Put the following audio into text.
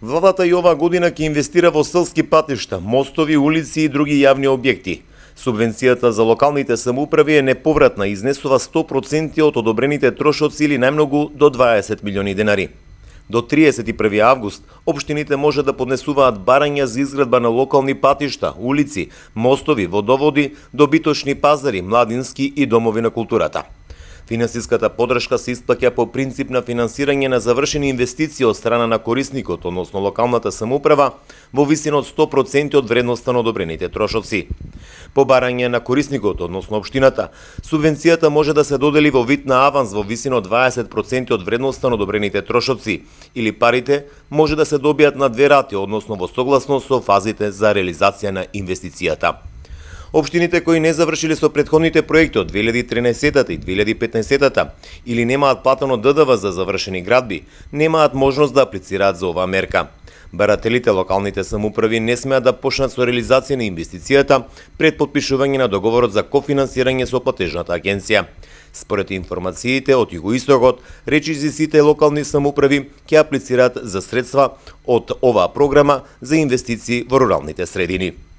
Владата и оваа година ќе инвестира во селски патишта, мостови, улици и други јавни објекти. Субвенцијата за локалните самоуправи е неповратна и изнесува 100% од одобрените трошоци или најмногу до 20 милиони денари. До 31 август, општините може да поднесуваат барања за изградба на локални патишта, улици, мостови, водоводи, добиточни пазари, младински и домови на културата. Финансиската подршка се исплаќа по принцип на финансирање на завршени инвестиции од страна на корисникот, односно локалната самоуправа, во висина од 100% од вредноста на одобрените трошоци. По барање на корисникот, односно општината, субвенцијата може да се додели во вид на аванс во висина од 20% од вредноста на одобрените трошоци, или парите може да се добијат на две рати, односно во согласност со фазите за реализација на инвестицијата. Општините кои не завршиле со претходните проекти од 2013 и 2015 или немаат платено ДДВ за завршени градби, немаат можност да аплицираат за оваа мерка. Барателите локалните самоуправи не смеат да почнат со реализација на инвестицијата пред потпишување на договорот за кофинансирање со платежната агенција. Според информациите од Југоистокот, речиси сите локални самоуправи ќе аплицираат за средства од оваа програма за инвестиции во руралните средини.